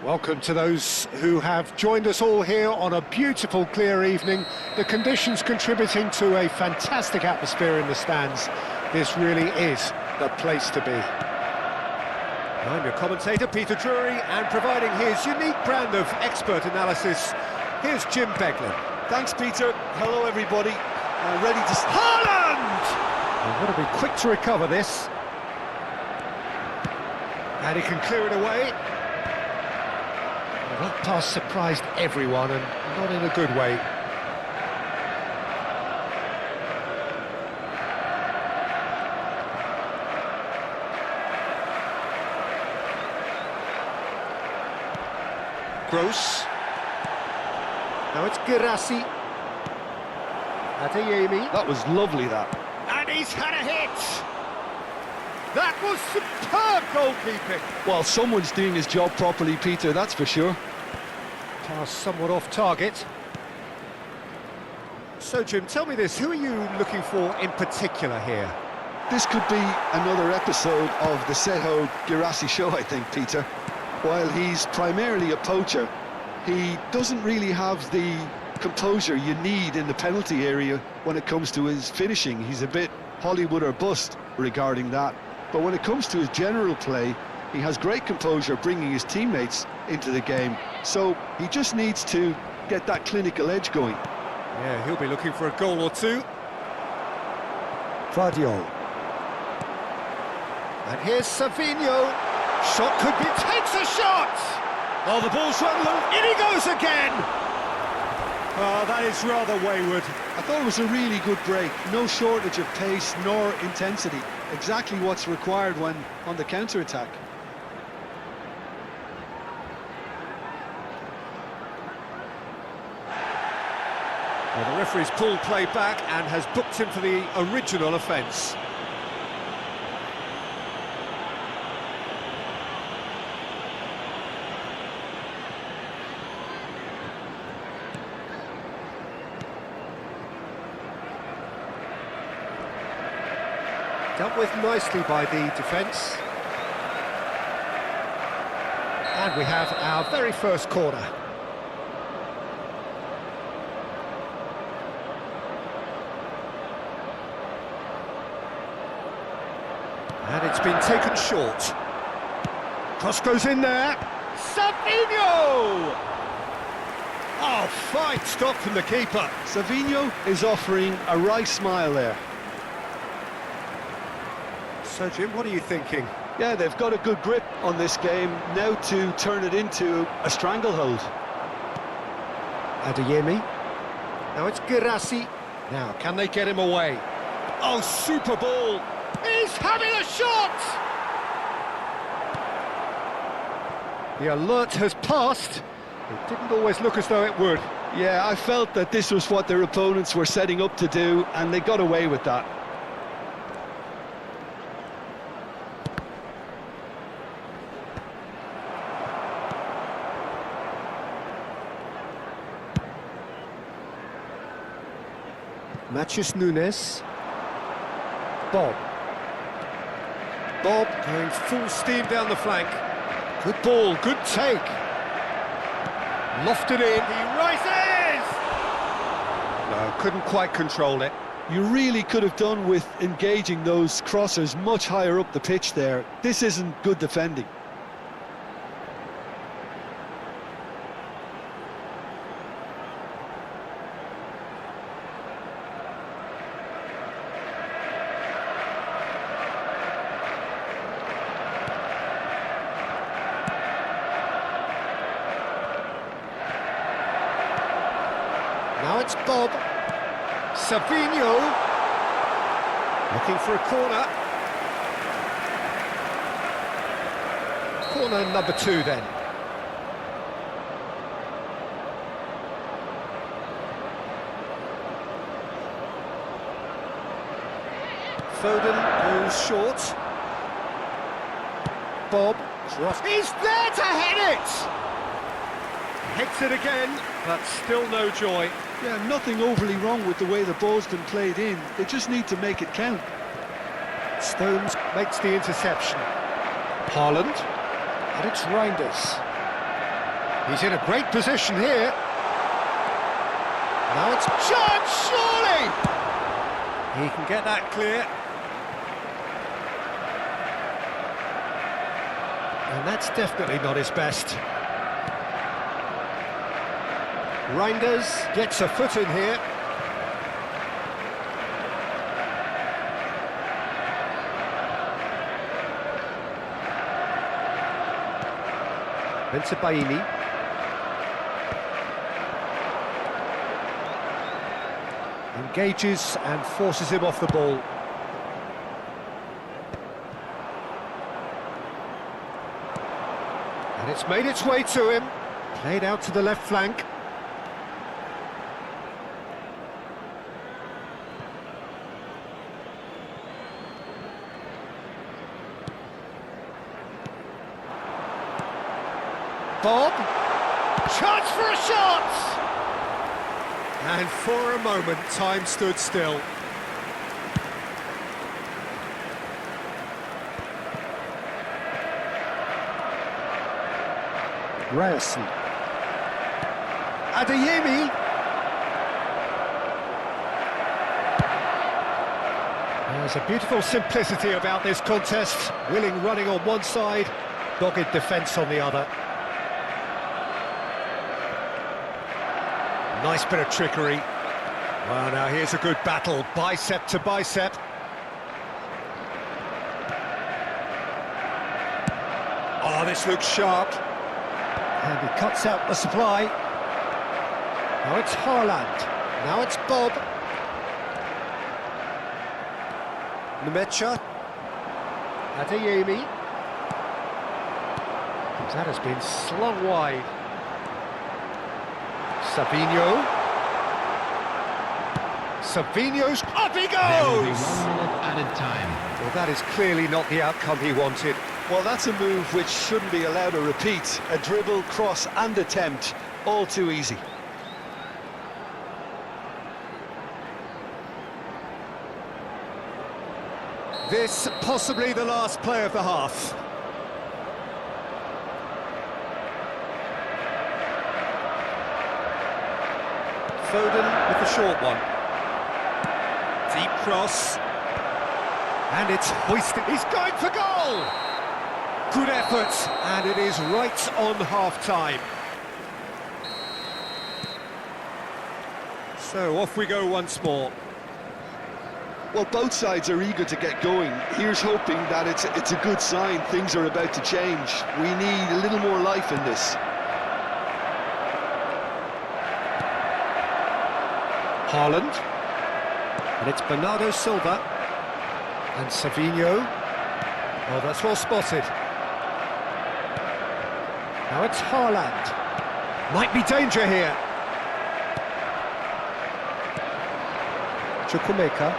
Welcome to those who have joined us all here on a beautiful, clear evening. The conditions contributing to a fantastic atmosphere in the stands. This really is the place to be. I'm your commentator, Peter Drury, and providing his unique brand of expert analysis, here's Jim Beglin. Thanks, Peter. Hello, everybody. Ready to... Haaland! He's got to be quick to recover this. And he can clear it away. Well, that pass surprised everyone, and not in a good way. Gross. Now it's Girassi. Adeyemi. That was lovely, that. And he's had a hit! That was superb goalkeeping! Well, someone's doing his job properly, Peter, that's for sure. Pass somewhat off target. So, Jim, tell me this, who are you looking for in particular here? This could be another episode of the Seho Girassi show, I think, Peter. While he's primarily a poacher, he doesn't really have the composure you need in the penalty area when it comes to his finishing. He's a bit Hollywood or bust regarding that. But when it comes to his general play, he has great composure bringing his teammates into the game. So he just needs to get that clinical edge going. Yeah, he'll be looking for a goal or two. Guardiola. And here's Savinho. Shot could be... takes a shot! Oh, the ball's run low. In he goes again! Oh, that is rather wayward. I thought it was a really good break. No shortage of pace nor intensity. Exactly what's required when on the counter-attack. Well, the referee's pulled play back and has booked him for the original offence. Dealt with nicely by the defence. And we have our very first corner. And it's been taken short. Cross goes in there. Savinho! Oh, fine stop from the keeper. Savinho is offering a right smile there. So, Jim, what are you thinking? Yeah, they've got a good grip on this game, now to turn it into a stranglehold. Adeyemi. Now it's Girassi. Now, can they get him away? Oh, super ball! He's having a shot! The alert has passed. It didn't always look as though it would. Yeah, I felt that this was what their opponents were setting up to do, and they got away with that. Matheus Nunes. Bob going full steam down the flank. Good ball, good take. Lofted in, he rises! No, couldn't quite control it. You really could have done with engaging those crossers much higher up the pitch there. This isn't good defending. Now it's Bob. Savinho. Looking for a corner. Corner number 2 then. Foden goes short. Bob. He's there to head it! Hits it again, but still no joy. Yeah, nothing overly wrong with the way the ball's been played in. They just need to make it count. Stones makes the interception. Haaland, and it's Reinders. He's in a great position here. Now it's chance, surely! He can get that clear. And that's definitely not his best. Reinders gets a foot in here. Bensebaini. Engages and forces him off the ball. And it's made its way to him. Played out to the left flank. Bob, chance for a shot! And for a moment, time stood still. Ryerson. Adeyemi. There's a beautiful simplicity about this contest. Willing running on one side, dogged defence on the other. Nice bit of trickery. Well, now here's a good battle, bicep to bicep. Oh, this looks sharp. And he cuts out the supply. Now it's Haaland. Now it's Bob. Nmecha. Adeyemi. That has been slung wide. Savinho's up he goes! 1 minute added time. Well, that is clearly not the outcome he wanted. Well, that's a move which shouldn't be allowed to repeat. A dribble, cross and attempt, all too easy. This possibly the last play of the half. Foden with the short one. Deep cross. And it's hoisted. He's going for goal! Good effort, and it is right on half-time. So off we go once more. Well, both sides are eager to get going. Here's hoping that it's a good sign. Things are about to change. We need a little more life in this. Haaland, and it's Bernardo Silva, and Savinho. Oh, that's well spotted. Now it's Haaland. Might be danger here. Chukwuemeka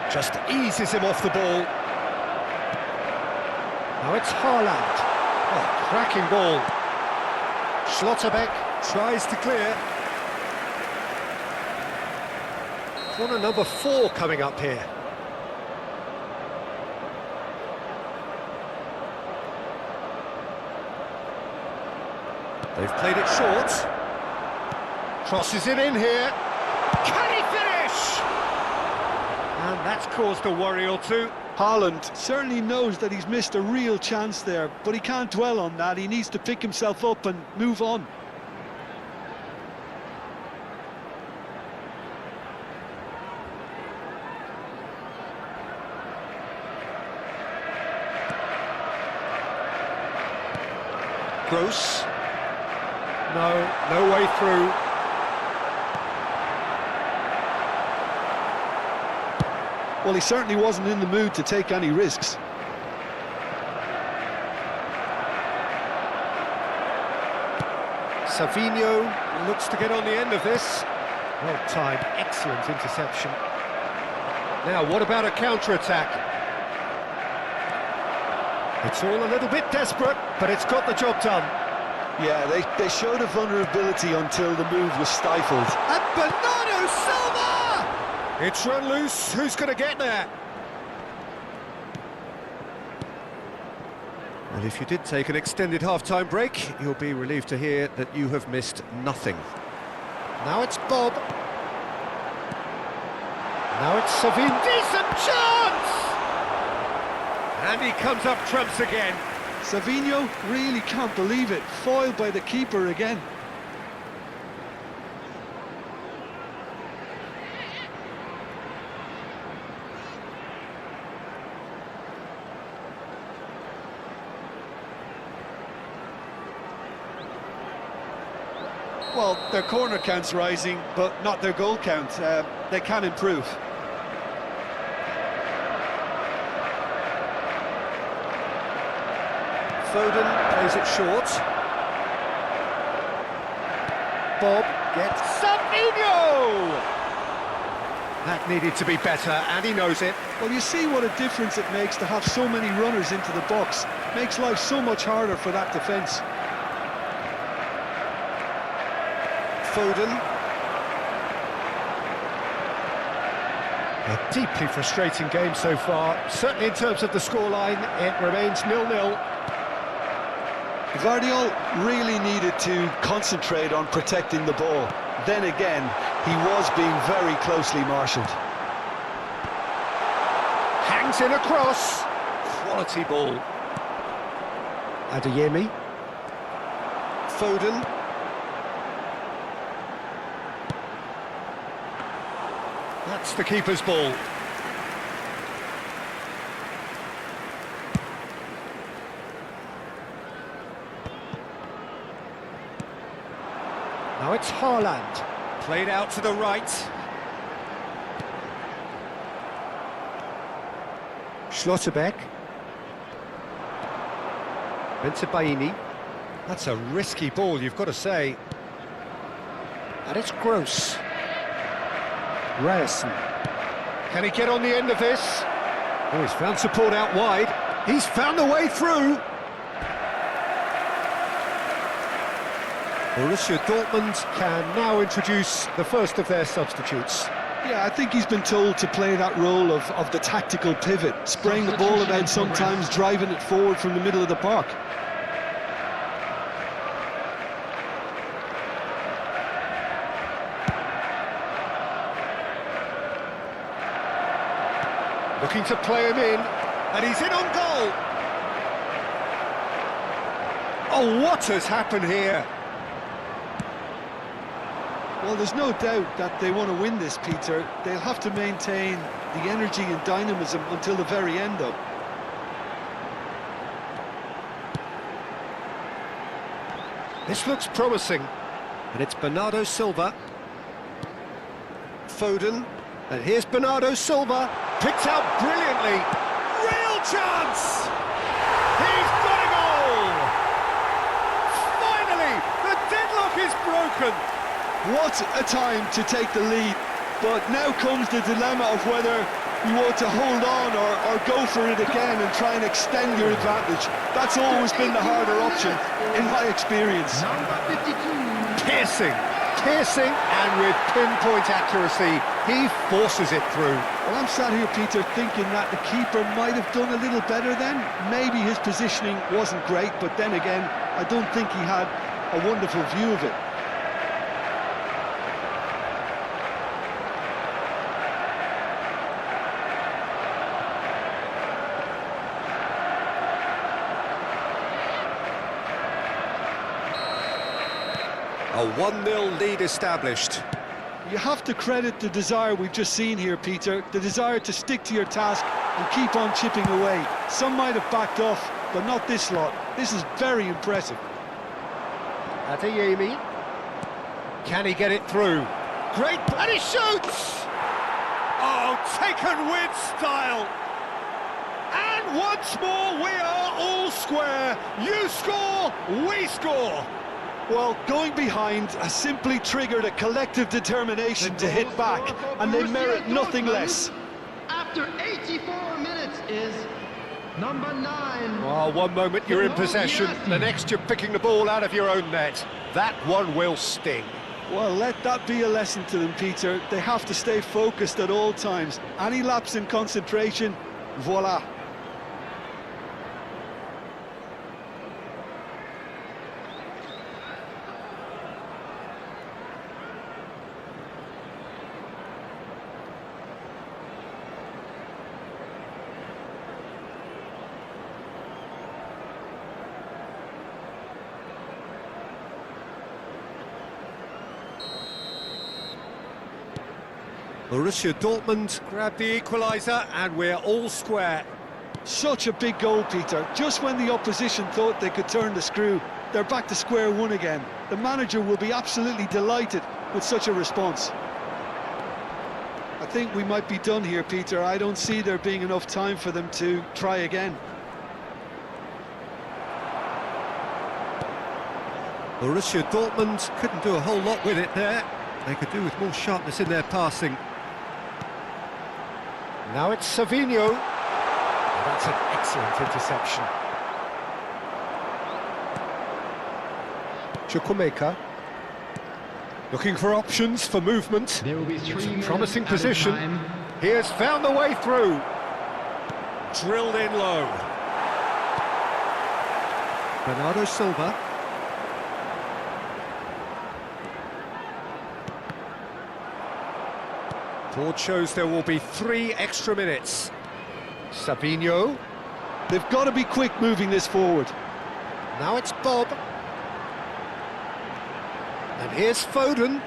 just eases him off the ball. Now it's Haaland. Oh, cracking ball. Schlotterbeck tries to clear. Corner number 4 coming up here. They've played it short. Crosses it in here. Can he finish? And that's caused a worry or two. Haaland certainly knows that he's missed a real chance there, but he can't dwell on that. He needs to pick himself up and move on. Gross. No way through. Well, he certainly wasn't in the mood to take any risks. Savinho looks to get on the end of this. Well timed, excellent interception. Now, what about a counter-attack? It's all a little bit desperate, but it's got the job done. Yeah, they showed a vulnerability until the move was stifled. And Bernardo Silva! It's run loose, who's going to get there? Well, if you did take an extended half-time break, you'll be relieved to hear that you have missed nothing. Now it's Bob. Now it's Savin. Decent chance! And he comes up trumps again. Savinho really can't believe it, foiled by the keeper again. Well, their corner count's rising, but not their goal count. They can improve. Foden plays it short. Bob gets Savinho! That needed to be better, and he knows it. Well, you see what a difference it makes to have so many runners into the box. Makes life so much harder for that defence. Foden. A deeply frustrating game so far. Certainly in terms of the scoreline, it remains 0-0. Guardiola really needed to concentrate on protecting the ball. Then again, he was being very closely marshalled. Hangs in a cross. Quality ball. Adeyemi. Foden. That's the keeper's ball. Now it's Haaland. Played out to the right. Schlotterbeck. Bensebaini. That's a risky ball, you've got to say. And it's Gross. Ryerson. Can he get on the end of this? Oh, he's found support out wide. He's found a way through. Borussia Dortmund can now introduce the first of their substitutes. Yeah, I think he's been told to play that role of the tactical pivot, spraying the ball about sometimes, driving it forward from the middle of the park. Looking to play him in, and he's in on goal. Oh, what has happened here? Well, there's no doubt that they want to win this, Peter. They'll have to maintain the energy and dynamism until the very end, though. This looks promising. And it's Bernardo Silva. Foden. And here's Bernardo Silva. Picked out brilliantly. Real chance! He's got a goal! Finally, the deadlock is broken. What a time to take the lead. But now comes the dilemma of whether you want to hold on or go for it again and try and extend your advantage. That's always been the harder option, in my experience. Piercing, and with pinpoint accuracy, he forces it through. Well, I'm sat here, Peter, thinking that the keeper might have done a little better then. Maybe his positioning wasn't great, but then again, I don't think he had a wonderful view of it. A 1-0 lead established. You have to credit the desire we've just seen here, Peter, the desire to stick to your task and keep on chipping away. Some might have backed off, but not this lot. This is very impressive. Adeyemi. Can he get it through? Great, and he shoots! Oh, taken with style! And once more, we are all square. You score, we score. Well, going behind has simply triggered a collective determination to hit back, and they merit nothing less. After 84 minutes is number 9. Oh, one moment you're in possession, the next you're picking the ball out of your own net. That one will sting. Well, let that be a lesson to them, Peter. They have to stay focused at all times. Any lapse in concentration, voila. Borussia Dortmund grab the equaliser, and we're all square. Such a big goal, Peter. Just when the opposition thought they could turn the screw, they're back to square one again. The manager will be absolutely delighted with such a response. I think we might be done here, Peter. I don't see there being enough time for them to try again. Borussia Dortmund couldn't do a whole lot with it there. They could do with more sharpness in their passing. Now it's Savinho. Oh, that's an excellent interception. Chukwuemeka. Looking for options for movement. There will be 3 minutes Promising added position. time. He has found the way through. Drilled in low. Bernardo Silva. Board shows there will be 3 extra minutes. Savinho. They've got to be quick moving this forward. Now it's Bob. And here's Foden.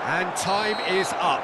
And time is up.